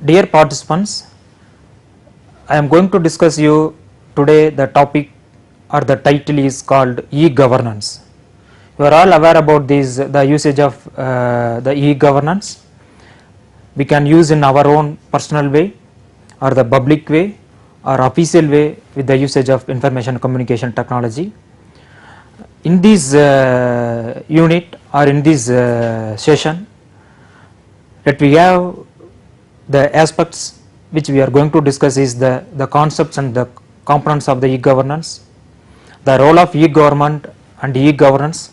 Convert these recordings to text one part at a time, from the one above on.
Dear participants, I am going to discuss you today the topic or the title is called e-governance. You are all aware about the usage of the e-governance. We can use in our own personal way or the public way or official way with the usage of information communication technology. In this unit or in this session, that we have the aspects which we are going to discuss is the concepts and the components of the e-governance, the role of e-government and e-governance,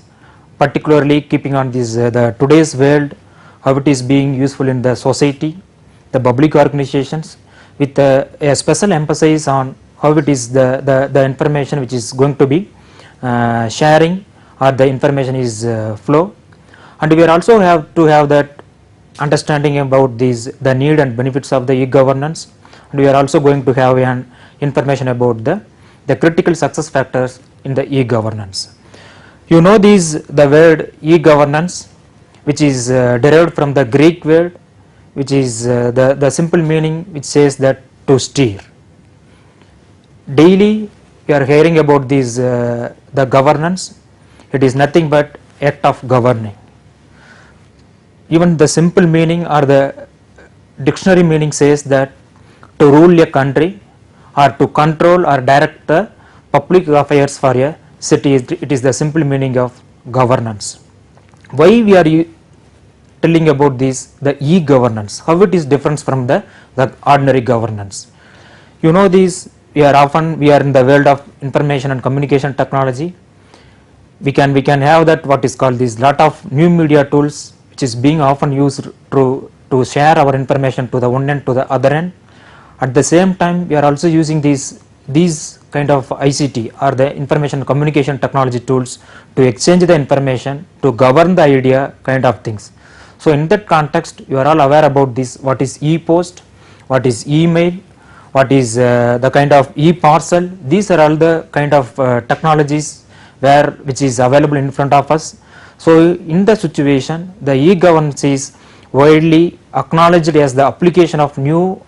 particularly keeping on this the today's world, how it is being useful in the society, the public organizations, with a special emphasis on how it is the information which is going to be sharing or the information is flow, and we are also have to have that understanding about the need and benefits of the e-governance, and we are also going to have an information about the critical success factors in the e-governance. You know the word e-governance, which is derived from the Greek word, which is the simple meaning which says that to steer. Daily we are hearing about the governance. It is nothing but act of governing. Even the simple meaning or the dictionary meaning says that to rule a country or to control or direct the public affairs for a city, it is the simple meaning of governance. Why we are telling about the e-governance, how it is different from the ordinary governance? You know we are in the world of information and communication technology. We can have that what is called lot of new media tools which is being often used to share our information to the one end to the other end. At the same time, we are also using these kind of ICT or the information communication technology tools to exchange the information, to govern the idea kind of things. So in that context, you are all aware about what is e-post, what is email, what is the kind of e-parcel. These are all the kind of technologies which is available in front of us. So in the situation, the e-governance is widely acknowledged as the application of new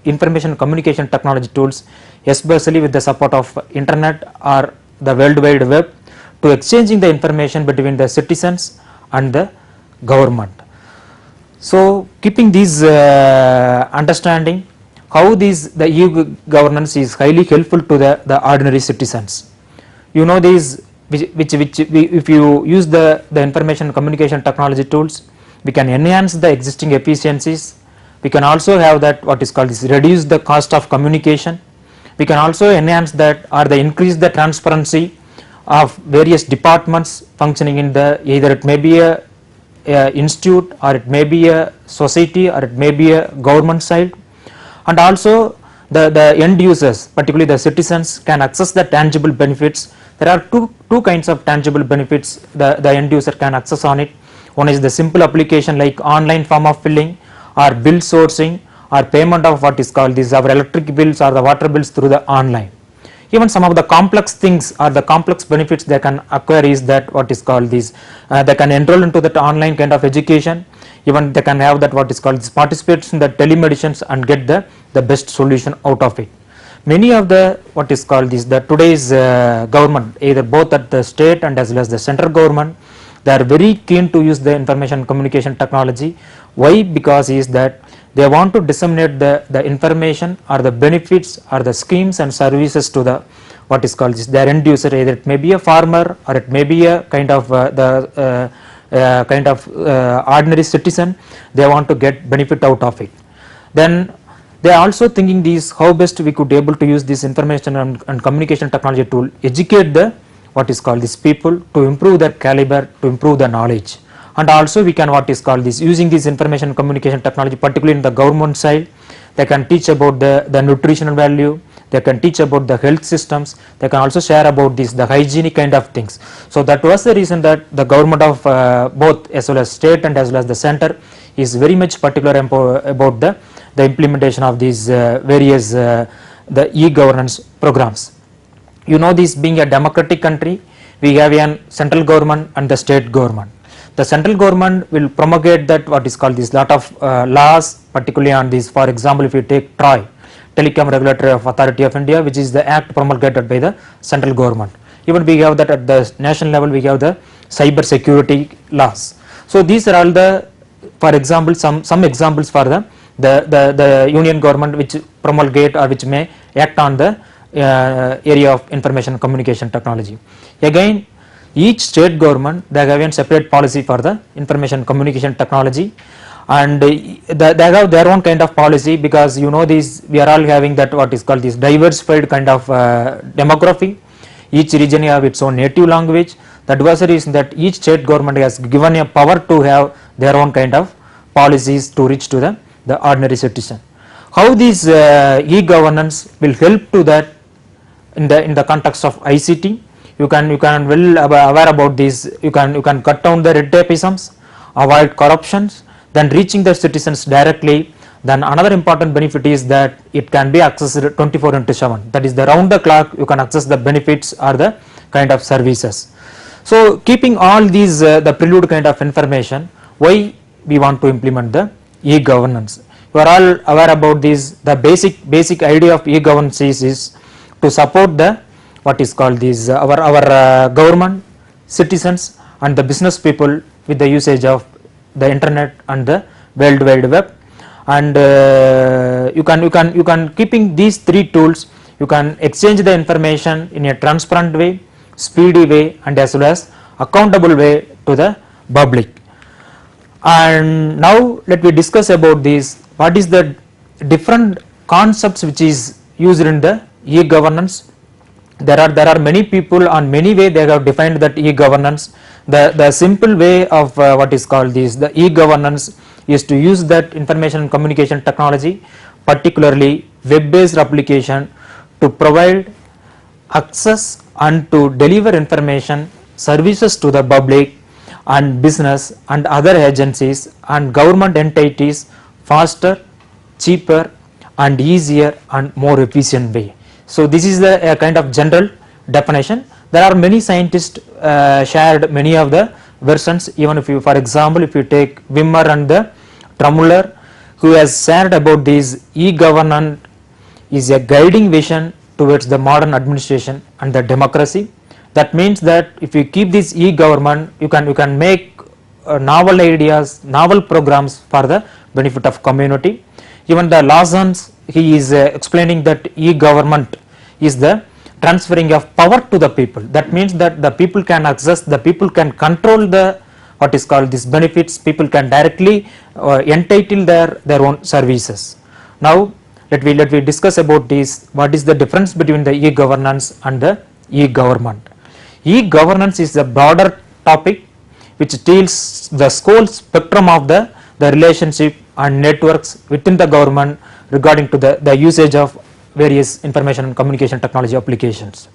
information communication technology tools, especially with the support of internet or the World Wide Web, to exchanging the information between the citizens and the government. So keeping this understanding, how the e-governance is highly helpful to the ordinary citizens. You know if you use the information communication technology tools, we can enhance the existing efficiencies. We can also have that what is called reduce the cost of communication. We can also enhance that or increase the transparency of various departments functioning in either it may be a institute or it may be a society or it may be a government side, and also the end users, particularly the citizens, can access the tangible benefits. There are two kinds of tangible benefits the end user can access on it. One is the simple application like online form of filling or bill sourcing or payment of what is called our electric bills or the water bills through the online. Even some of the complex things or the complex benefits they can acquire is that what is called they can enroll into that online kind of education. Even they can have that what is called participate in the telemedicines and get the best solution out of it. Many of the what is called the today's government, either both at the state and as well as the central government, they are very keen to use the information communication technology. Why? Because is that they want to disseminate the information or the benefits or the schemes and services to the what is called their end user, either it may be a farmer or it may be a kind of ordinary citizen. They want to get benefit out of it. Then they are also thinking how best we could able to use this information and communication technology tool, educate the what is called people to improve their caliber, to improve the knowledge. And also we can what is called using this information communication technology, particularly in the government side, they can teach about the nutritional value, they can teach about the health systems, they can also share about the hygienic kind of things. So that was the reason that the government of both as well as state and as well as the center is very much particular about the implementation of these various the e-governance programs. You know, this being a democratic country, we have a central government and the state government. the central government will promulgate that what is called this lot of laws, particularly on this. For example, if you take TRAI, Telecom Regulatory Authority of India, which is the act promulgated by the central government. Even we have that at the national level, we have the cyber security laws. So these are all the, for example, some examples for the union government which promulgate or which may act on the area of information communication technology. Again, each state government, they have a separate policy for the information communication technology, and they have their own kind of policy, because you know this, we are all having that what is called this diversified kind of demography. Each region have its own native language. The advisory is that each state government has given a power to have their own kind of policies to reach to the ordinary citizen. How this e-governance will help to that in the context of ICT? You can well aware about this. You can cut down the red tapeisms, avoid corruptions, then reaching the citizens directly. Then another important benefit is that it can be accessed 24/7. That is the round the clock you can access the benefits or the kind of services. So keeping all these the prelude kind of information, why we want to implement the e-governance? You are all aware about this. The basic idea of e-governance is to support the what is called this our government, citizens and the business people with the usage of the internet and the World Wide Web. And you can keeping these three tools, you can exchange the information in a transparent way, speedy way, and as well as accountable way to the public. And now let me discuss about this. What is the different concepts which is used in the e-governance? There are many people on many way they have defined that e-governance. The simple way of what is called this, the e-governance is to use that information and communication technology, particularly web-based application, to provide access and to deliver information services to the public and business and other agencies and government entities faster, cheaper and easier and more efficient way. So this is the kind of general definition. There are many scientists shared many of the versions. Even if you, for example, if you take Wimmer and the Trumuller, who has shared about this e-governance is a guiding vision towards the modern administration and the democracy. That means that if you keep this e-government, you can make novel ideas, novel programs for the benefit of community. Even the Lawson's, he is explaining that e-government is the transferring of power to the people. That means that the people can access, the people can control the what is called these benefits, people can directly entitle their own services. Now let me discuss about this. What is the difference between the e-governance and the e-government? E-governance is a broader topic which deals the whole spectrum of the relationship and networks within the government regarding to the usage of various information and communication technology applications.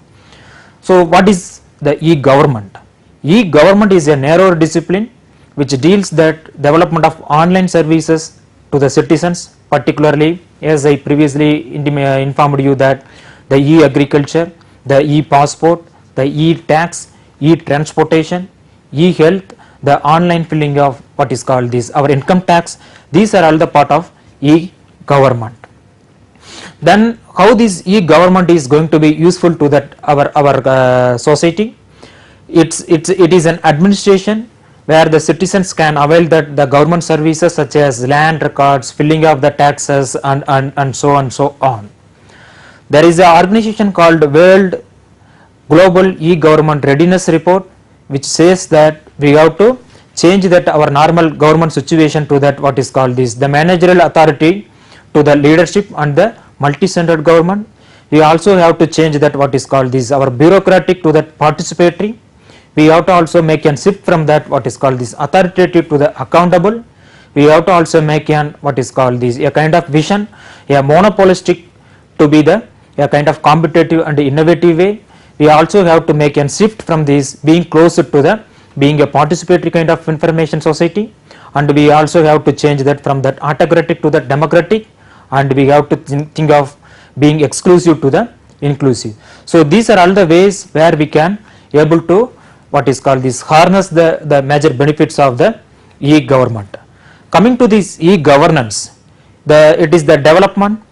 So what is the e-government? E-government is a narrower discipline which deals that development of online services to the citizens, particularly as I previously informed you that the e-agriculture, the e-passport, the e-tax, e-transportation, e-health, the online filling of what is called this our income tax, these are all the part of e-government. Then how this e-government is going to be useful to that our society? It is an administration where the citizens can avail that the government services such as land records, filling of the taxes and so on. There is an organization called World Global e-Government Readiness Report, which says that we have to change that our normal government situation to that what is called this the managerial authority to the leadership and the multi-centered government. We also have to change that what is called this our bureaucratic to that participatory. We have to also make a shift from that what is called this authoritative to the accountable. We have to also make an what is called this a kind of vision, a monopolistic to be the a kind of competitive and innovative way. We also have to make a shift from this being closer to the being a participatory kind of information society, and we also have to change that from that autocratic to the democratic, and we have to think of being exclusive to the inclusive. So these are all the ways where we can able to what is called this harness the major benefits of the e-government. Coming to this e-governance, it is the development,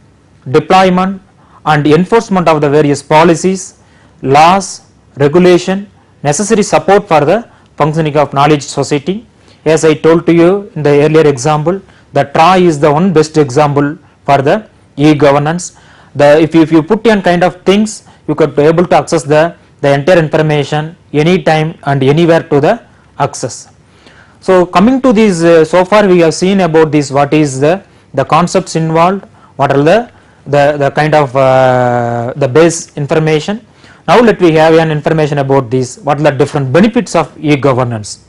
deployment and enforcement of the various policies, laws, regulation, necessary support for the functioning of knowledge society. As I told to you in the earlier example, the TRAI is the one best example for the e-governance. If you put in kind of things, you could be able to access the entire information anytime and anywhere to the access. So coming to this, so far we have seen about this, what is the concepts involved, what are the kind of the base information. Now let me have an information about this, what are the different benefits of e-governance.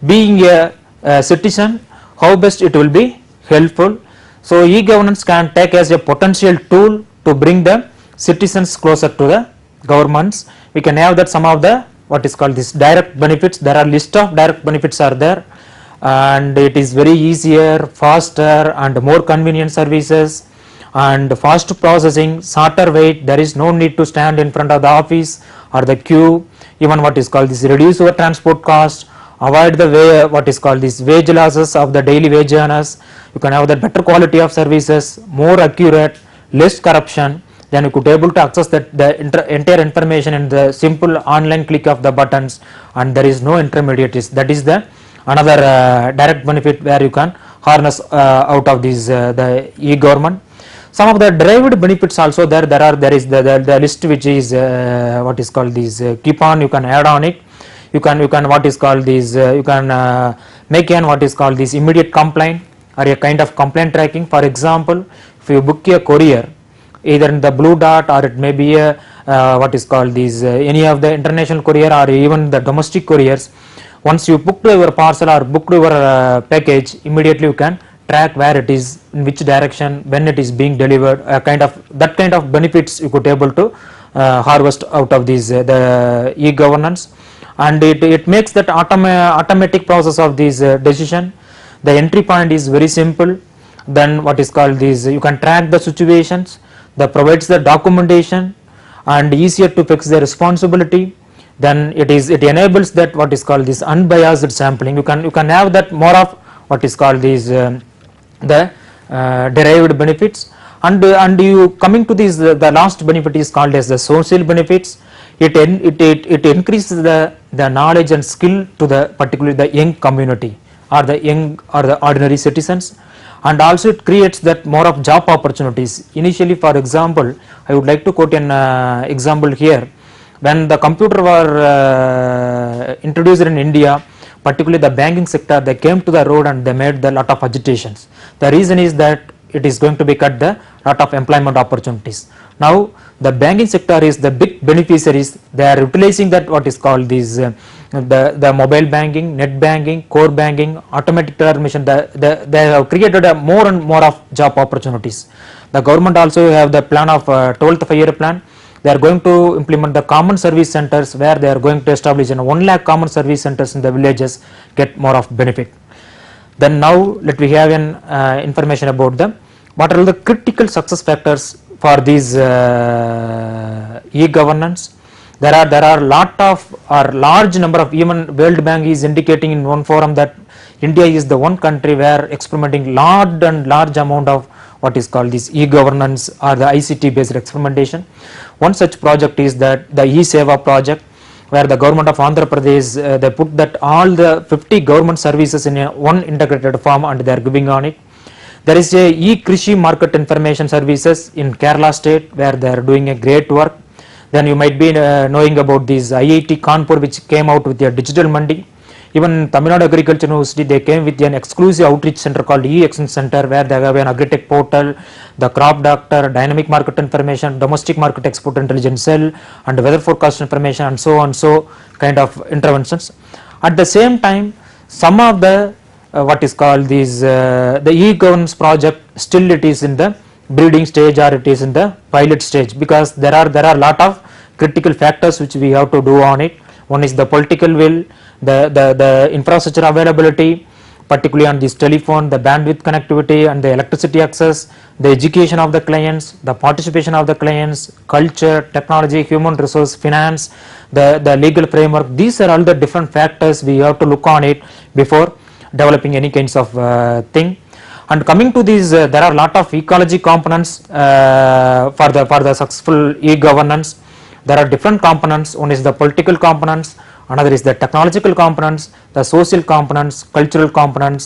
Being a citizen, how best it will be helpful. So e-governance can take as a potential tool to bring the citizens closer to the governments. We can have that some of the what is called this direct benefits. There are list of direct benefits are there, and it is very easier, faster and more convenient services, and fast processing, shorter wait. There is no need to stand in front of the office or the queue. Even what is called this reduce your transport cost, avoid the way what is called this wage losses of the daily wage earners. You can have the better quality of services, more accurate, less corruption. Then you could able to access the entire information in the simple online click of the buttons, and there is no intermediaries. That is the another direct benefit where you can harness out of this the e-government. Some of the derived benefits also there is the list which is what is called this keep on, you can add on it. You can what is called this you can make an what is called this immediate complaint or a kind of complaint tracking. For example, if you book a courier either in the Blue Dart or it may be a what is called this any of the international courier or even the domestic couriers, once you booked your parcel or booked your package, immediately you can track where it is, in which direction, when it is being delivered. That kind of benefits you could able to harvest out of these the e-governance, and it makes that automatic process of this decision. The entry point is very simple. Then what is called this, you can track the situations, that provides the documentation and easier to fix the responsibility. Then it enables that what is called this unbiased sampling. You can have that more of what is called this the derived benefits, and you coming to this the last benefit is called as the social benefits. It increases the knowledge and skill to the particularly the young community or the young or the ordinary citizens, and also it creates that more of job opportunities. Initially, for example, I would like to quote an example here. When the computer were introduced in India, particularly the banking sector, they came to the road and they made a lot of agitations. The reason is that it is going to be cut the lot of employment opportunities. Now the banking sector is the big beneficiaries. They are utilizing that what is called this the mobile banking, net banking, core banking, automatic teller machine. They have created a more and more of job opportunities. The government also have the plan of 12th 5-year plan. They are going to implement the common service centers, where they are going to establish 1 lakh common service centers in the villages, get more of benefit. Then now let me have an information about them. What are the critical success factors for these e-governance? There are large number of, even World Bank is indicating in one forum that India is the one country where experimenting large amount of what is called this e-governance or the ICT based experimentation. One such project is that the e-Seva project, where the government of Andhra Pradesh they put that all the 50 government services in one integrated form and they are giving on it. There is a e-Krishi market information services in Kerala state, where they are doing a great work. Then you might be knowing about this IIT Kanpur, which came out with a digital mandi. Even Tamil Nadu Agriculture University, they came with an exclusive outreach center called e-Action Center, where they have an agritech portal, the crop doctor, dynamic market information, domestic market export intelligence cell, and weather forecast information, and so on, so kind of interventions. At the same time, some of the what is called this the e-governance project, still it is in the breeding stage or it is in the pilot stage, because there are lot of critical factors which we have to do on it. One is the political will, the infrastructure availability, particularly on this telephone, the bandwidth connectivity and the electricity access, the education of the clients, the participation of the clients, culture, technology, human resource, finance, the legal framework. These are all the different factors we have to look on it before developing any kinds of thing. And coming to these, there are a lot of ecology components for the successful e-governance. There are different components. One is the political components, another is the technological components, the social components, cultural components,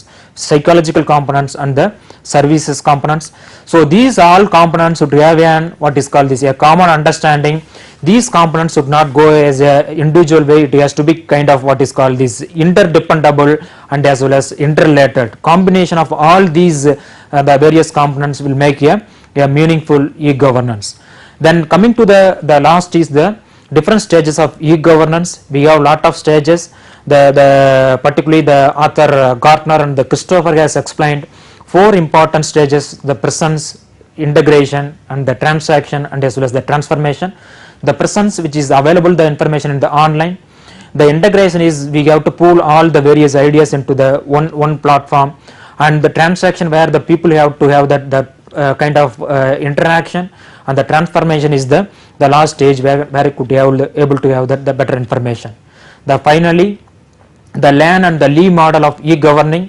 psychological components, and the services components. So these all components should have an what is called this a common understanding. These components should not go as a individual way. It has to be kind of what is called this interdependable and as well as interrelated. Combination of all these the various components will make a meaningful e-governance. Then coming to the last is the different stages of e-governance. We have lot of stages. The particularly the author Gartner and the Christopher has explained 4 important stages: the presence, integration, and the transaction, and as well as the transformation. The presence, which is available the information in the online. The integration is we have to pool all the various ideas into the one platform, and the transaction where the people have to have that kind of interaction, and the transformation is the last stage where it could have able to have the better information. The finally the LAN and the Lee model of e-governing.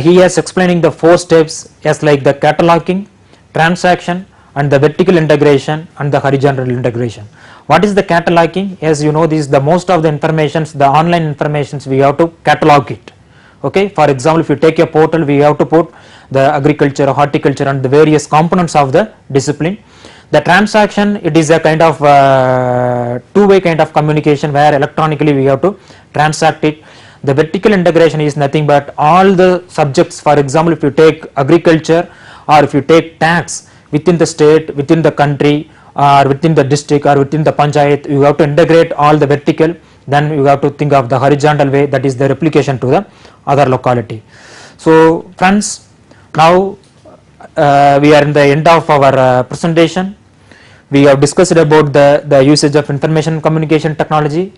He is explaining the 4 steps as like the cataloging, transaction, and the vertical integration and the horizontal integration. What is the cataloging? As you know, this the most of the informations, the online informations, we have to catalog it. Okay, for example, if you take a portal, we have to put the agriculture, horticulture, and the various components of the discipline. The transaction, it is a kind of two-way kind of communication where electronically we have to transact it. The vertical integration is nothing but all the subjects. For example, if you take agriculture or if you take tax within the state, within the country, or within the district, or within the panchayat, you have to integrate all the vertical. Then you have to think of the horizontal way, that is the replication to the other locality. So friends, now we are in the end of our presentation. We have discussed about the usage of information communication technology,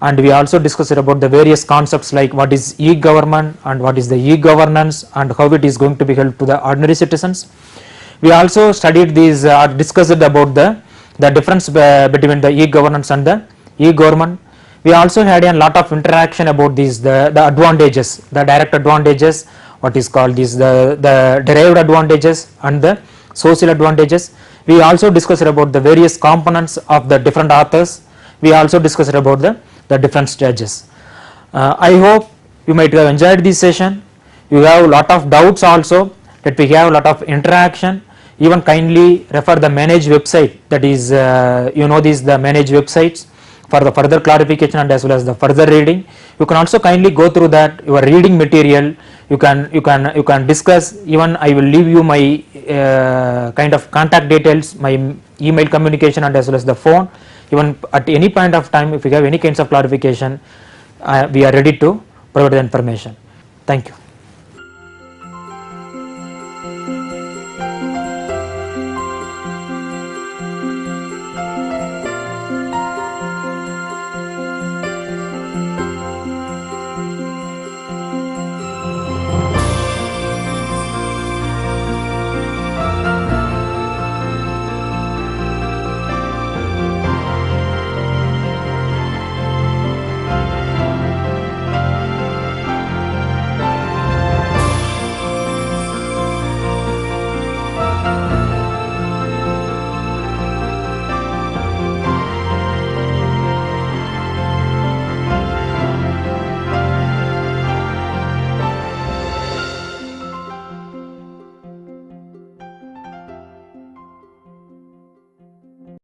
and we also discussed about the various concepts like what is e-government and what is the e-governance and how it is going to be helped to the ordinary citizens. We also studied these discussed about the difference between the e-governance and the e-government. We also had a lot of interaction about these the advantages, the direct advantages, what is called this the derived advantages and the social advantages. We also discussed about the various components of the different authors. We also discussed about the different stages. I hope you might have enjoyed this session. You have a lot of doubts also, that we have a lot of interaction. Even kindly refer the manage website, that is you know these the manage websites for the further clarification and as well as the further reading. You can also kindly go through that your reading material. You can discuss. Even I will leave you my kind of contact details, my email communication and as well as the phone. Even at any point of time, if you have any kinds of clarification, we are ready to provide the information. Thank you.